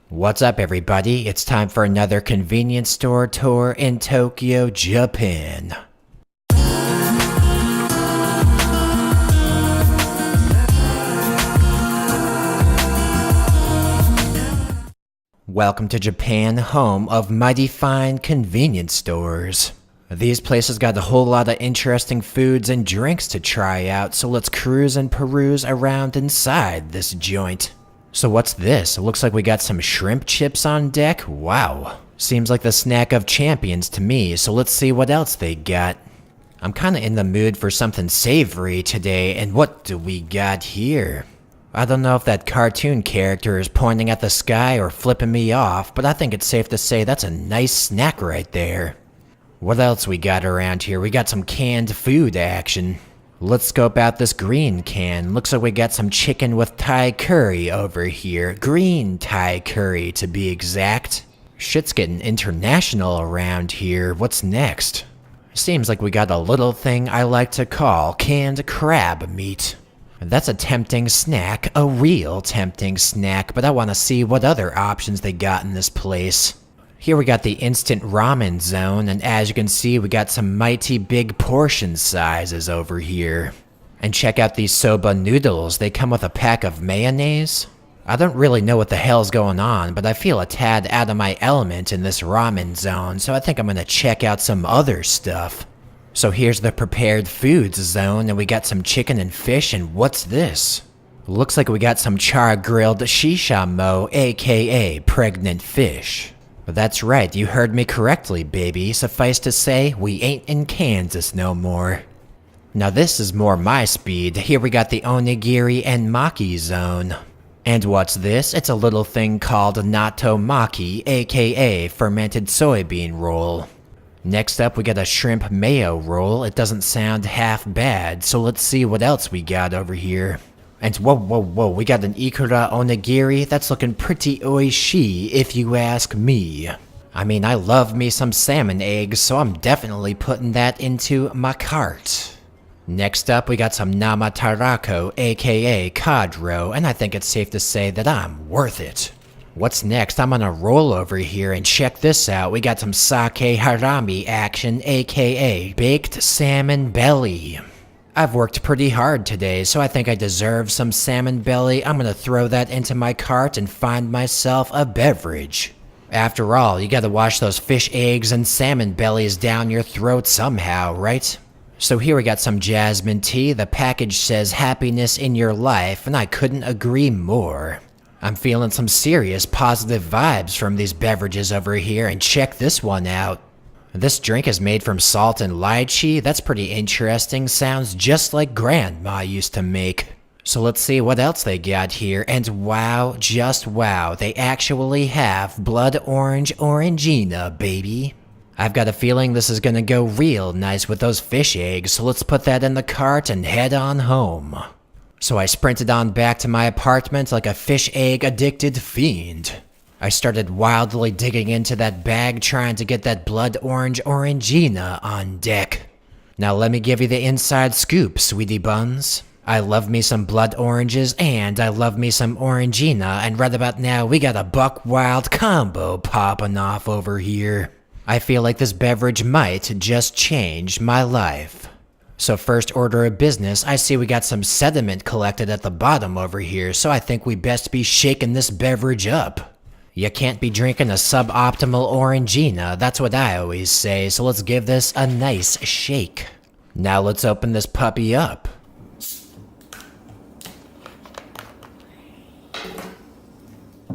What's up, everybody? It's time for another convenience store tour in Tokyo, Japan. Welcome to Japan, home of mighty fine convenience stores. These places got a whole lot of interesting foods and drinks to try out, so let's cruise and peruse around inside this joint. So what's this? It looks like we got some shrimp chips on deck. Wow. Seems like the snack of champions to me, so let's see what else they got. I'm kinda in the mood for something savory today, and what do we got here? I don't know if that cartoon character is pointing at the sky or flipping me off, but I think it's safe to say that's a nice snack right there. What else we got around here? We got some canned food action. Let's scope out this green can. Looks like we got some chicken with Thai curry over here. Green Thai curry, to be exact. Shit's getting international around here. What's next? Seems like we got a little thing I like to call canned crab meat. That's a tempting snack, a real tempting snack, but I want to see what other options they got in this place. Here we got the instant ramen zone, and as you can see, we got some mighty big portion sizes over here. And check out these soba noodles, they come with a pack of mayonnaise. I don't really know what the hell's going on, but I feel a tad out of my element in this ramen zone, so I think I'm gonna check out some other stuff. So here's the prepared foods zone, and we got some chicken and fish, and what's this? Looks like we got some char-grilled shishamo, aka pregnant fish. That's right, you heard me correctly, baby. Suffice to say, we ain't in Kansas no more. Now this is more my speed. Here we got the onigiri and maki zone. And what's this? It's a little thing called natto maki, aka fermented soybean roll. Next up, we got a shrimp mayo roll. It doesn't sound half bad, so let's see what else we got over here. And whoa, we got an Ikura Onigiri. That's looking pretty oishii, if you ask me. I mean, I love me some salmon eggs, so I'm definitely putting that into my cart. Next up, we got some Namatarako, aka Cod Roe, and I think it's safe to say that I'm worth it. What's next? I'm gonna roll over here and check this out. We got some sake harami action, aka baked salmon belly. I've worked pretty hard today, so I think I deserve some salmon belly. I'm gonna throw that into my cart and find myself a beverage. After all, you gotta wash those fish eggs and salmon bellies down your throat somehow, right? So here we got some jasmine tea. The package says happiness in your life, and I couldn't agree more. I'm feeling some serious positive vibes from these beverages over here, and check this one out. This drink is made from salt and lychee. That's pretty interesting. Sounds just like Grandma used to make. So let's see what else they got here. And wow, just wow, they actually have blood orange Orangina, baby. I've got a feeling this is gonna go real nice with those fish eggs, so let's put that in the cart and head on home. So I sprinted on back to my apartment like a fish egg addicted fiend. I started wildly digging into that bag trying to get that blood orange Orangina on deck. Now let me give you the inside scoop, sweetie buns. I love me some blood oranges and I love me some Orangina, and right about now we got a buck wild combo popping off over here. I feel like this beverage might just change my life. So first order of business, I see we got some sediment collected at the bottom over here, so I think we best be shaking this beverage up. You can't be drinking a suboptimal Orangina, that's what I always say, so let's give this a nice shake. Now let's open this puppy up.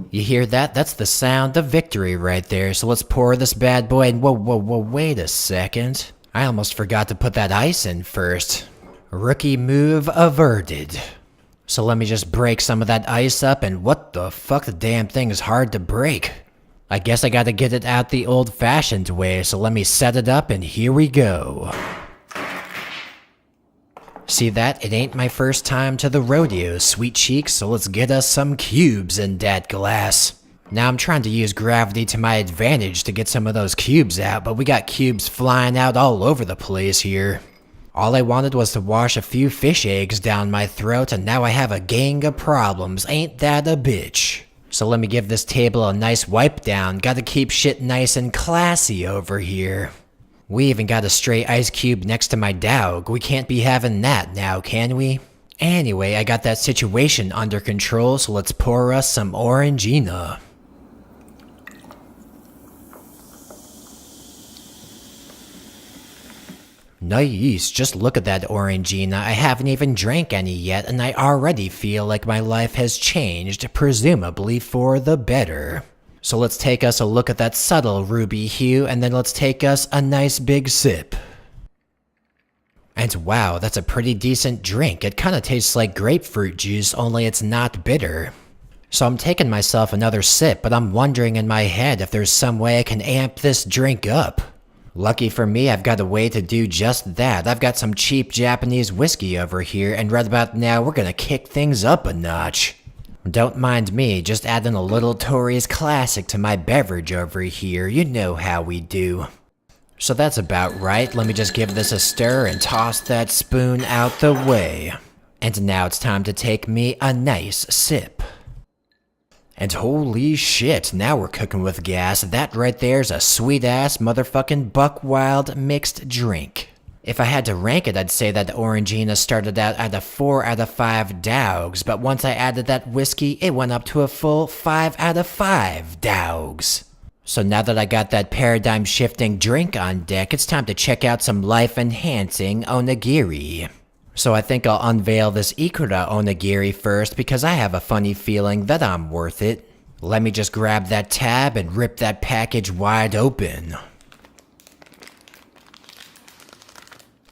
You hear that? That's the sound of victory right there, so let's pour this bad boy in. Whoa, wait a second. I almost forgot to put that ice in first. Rookie move averted. So let me just break some of that ice up, and what the fuck, the damn thing is hard to break. I guess I gotta get it out the old-fashioned way, so let me set it up and here we go. See that? It ain't my first time to the rodeo, sweet cheeks, so let's get us some cubes in that glass. Now I'm trying to use gravity to my advantage to get some of those cubes out, but we got cubes flying out all over the place here. All I wanted was to wash a few fish eggs down my throat, and now I have a gang of problems. Ain't that a bitch? So let me give this table a nice wipe down. Gotta keep shit nice and classy over here. We even got a stray ice cube next to my dog. We can't be having that now, can we? Anyway, I got that situation under control, so let's pour us some Orangina. Nice, just look at that Orangina. I haven't even drank any yet, and I already feel like my life has changed, presumably for the better. So let's take us a look at that subtle ruby hue, and then let's take us a nice big sip. And wow, that's a pretty decent drink. It kinda tastes like grapefruit juice, only it's not bitter. So I'm taking myself another sip, but I'm wondering in my head if there's some way I can amp this drink up. Lucky for me, I've got a way to do just that. I've got some cheap Japanese whiskey over here, and right about now we're gonna kick things up a notch. Don't mind me, just adding a little Tori's Classic to my beverage over here. You know how we do. So that's about right. Let me just give this a stir and toss that spoon out the way. And now it's time to take me a nice sip. And holy shit, now we're cooking with gas. That right there's a sweet-ass motherfucking buck wild mixed drink. If I had to rank it, I'd say that Orangina started out at a 4 out of 5 dogs, but once I added that whiskey, it went up to a full 5 out of 5 dogs. So now that I got that paradigm-shifting drink on deck, it's time to check out some life-enhancing onigiri. So I think I'll unveil this Ikura Onigiri first because I have a funny feeling that I'm worth it. Let me just grab that tab and rip that package wide open.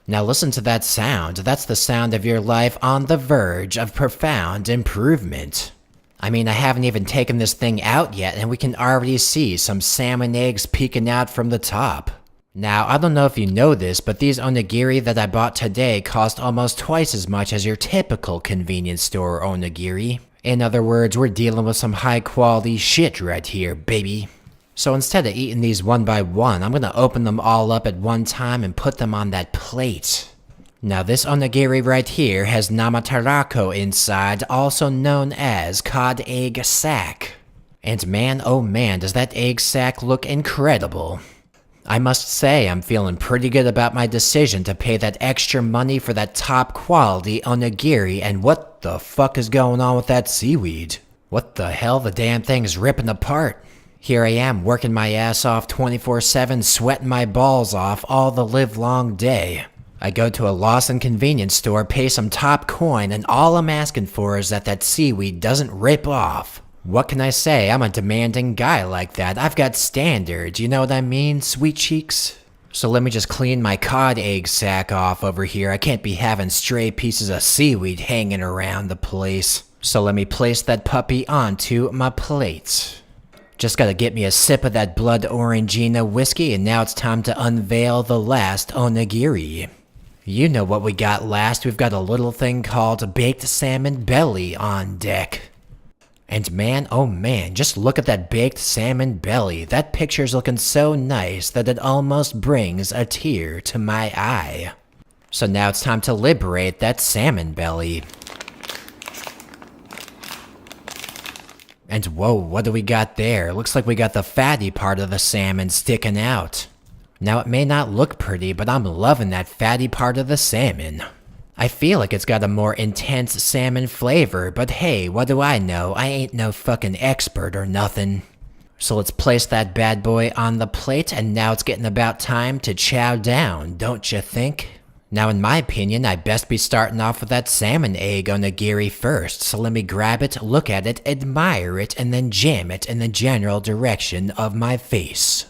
Now listen to that sound. That's the sound of your life on the verge of profound improvement. I mean, I haven't even taken this thing out yet and we can already see some salmon eggs peeking out from the top. Now, I don't know if you know this, but these onigiri that I bought today cost almost twice as much as your typical convenience store onigiri. In other words, we're dealing with some high quality shit right here, baby. So instead of eating these one by one, I'm gonna open them all up at one time and put them on that plate. Now this onigiri right here has namatarako inside, also known as cod egg sack. And man, oh man, does that egg sack look incredible. I must say, I'm feeling pretty good about my decision to pay that extra money for that top quality onigiri, and what the fuck is going on with that seaweed? What the hell, the damn thing's ripping apart. Here I am, working my ass off 24/7, sweating my balls off all the livelong day. I go to a Lawson convenience store, pay some top coin, and all I'm asking for is that seaweed doesn't rip off. What can I say? I'm a demanding guy like that. I've got standards, you know what I mean, sweet cheeks? So let me just clean my cod egg sack off over here. I can't be having stray pieces of seaweed hanging around the place. So let me place that puppy onto my plate. Just gotta get me a sip of that blood Orangina whiskey, and now it's time to unveil the last onigiri. You know what we got last. We've got a little thing called baked salmon belly on deck. And man, oh man, just look at that baked salmon belly. That picture's looking so nice that it almost brings a tear to my eye. So now it's time to liberate that salmon belly. And whoa, what do we got there? Looks like we got the fatty part of the salmon sticking out. Now it may not look pretty, but I'm loving that fatty part of the salmon. I feel like it's got a more intense salmon flavor, but hey, what do I know? I ain't no fucking expert or nothing. So let's place that bad boy on the plate, and now it's getting about time to chow down, don't you think? Now in my opinion, I'd best be starting off with that salmon egg onigiri first, so let me grab it, look at it, admire it, and then jam it in the general direction of my face.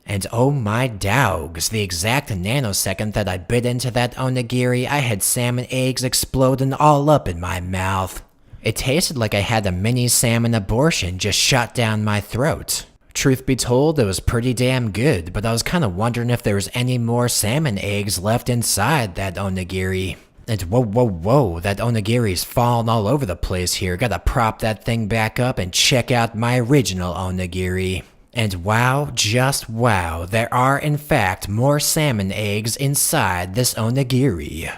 And oh my dogs, the exact nanosecond that I bit into that onigiri, I had salmon eggs exploding all up in my mouth. It tasted like I had a mini salmon abortion just shot down my throat. Truth be told, it was pretty damn good, but I was kinda wondering if there was any more salmon eggs left inside that onigiri. And whoa, that onigiri's falling all over the place here. Gotta prop that thing back up and check out my original onigiri. And wow, just wow, there are in fact more salmon eggs inside this onigiri.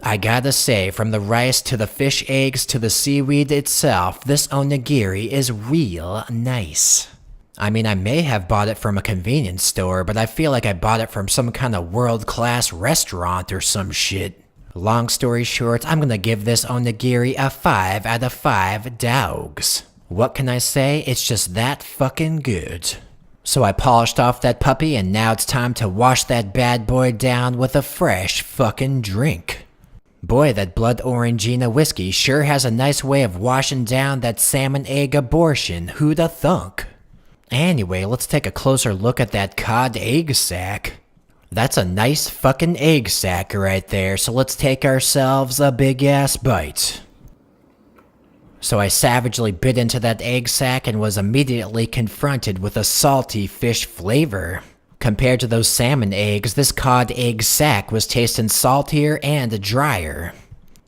I gotta say, from the rice to the fish eggs to the seaweed itself, this onigiri is real nice. I mean, I may have bought it from a convenience store, but I feel like I bought it from some kind of world-class restaurant or some shit. Long story short, I'm gonna give this onigiri a 5 out of 5 dogs. What can I say? It's just that fucking good. So I polished off that puppy, and now it's time to wash that bad boy down with a fresh fucking drink. Boy, that blood Orangina whiskey sure has a nice way of washing down that salmon egg abortion, who'da thunk? Anyway, let's take a closer look at that cod egg sack. That's a nice fucking egg sack right there, so let's take ourselves a big ass bite. So I savagely bit into that egg sack and was immediately confronted with a salty fish flavor. Compared to those salmon eggs, this cod egg sack was tasting saltier and drier.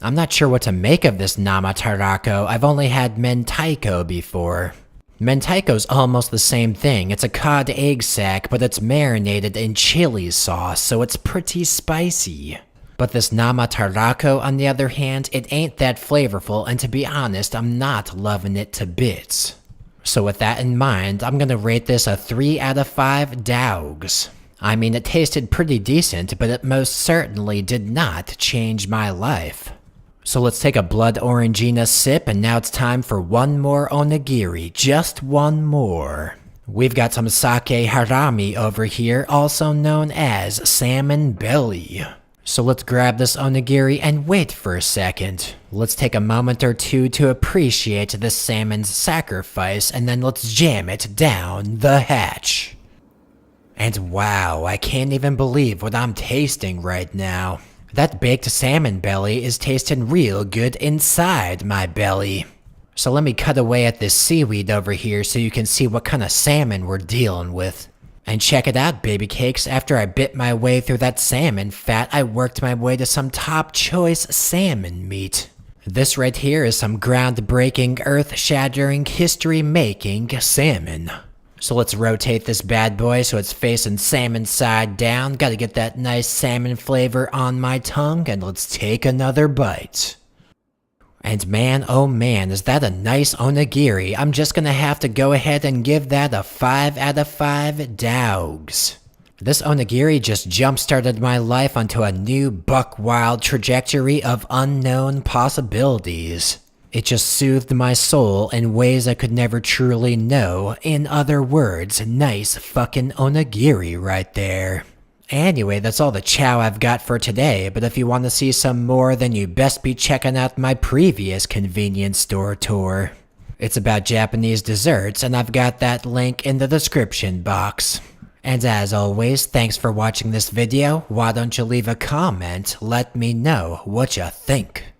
I'm not sure what to make of this namatarako. I've only had mentaiko before. Mentaiko's almost the same thing. It's a cod egg sack, but it's marinated in chili sauce, so it's pretty spicy. But this namatarako, on the other hand, it ain't that flavorful, and to be honest, I'm not loving it to bits. So with that in mind, I'm gonna rate this a 3 out of 5 dogs. I mean, it tasted pretty decent, but it most certainly did not change my life. So let's take a blood Orangina sip, and now it's time for one more onigiri, just one more. We've got some sake harami over here, also known as salmon belly. So let's grab this onigiri and wait for a second. Let's take a moment or two to appreciate this salmon's sacrifice, and then let's jam it down the hatch. And wow, I can't even believe what I'm tasting right now. That baked salmon belly is tasting real good inside my belly. So let me cut away at this seaweed over here so you can see what kind of salmon we're dealing with. And check it out, baby cakes, after I bit my way through that salmon fat, I worked my way to some top choice salmon meat. This right here is some groundbreaking, earth-shattering, history-making salmon. So let's rotate this bad boy so it's facing salmon side down. Gotta get that nice salmon flavor on my tongue, and let's take another bite. And man, oh man, is that a nice onigiri. I'm just gonna have to go ahead and give that a 5 out of 5 dogs. This onigiri just jump-started my life onto a new buck-wild trajectory of unknown possibilities. It just soothed my soul in ways I could never truly know. In other words, nice fucking onigiri right there. Anyway, that's all the chow I've got for today, but if you want to see some more, then you best be checking out my previous convenience store tour. It's about Japanese desserts, and I've got that link in the description box. And as always, thanks for watching this video. Why don't you leave a comment? Let me know what you think.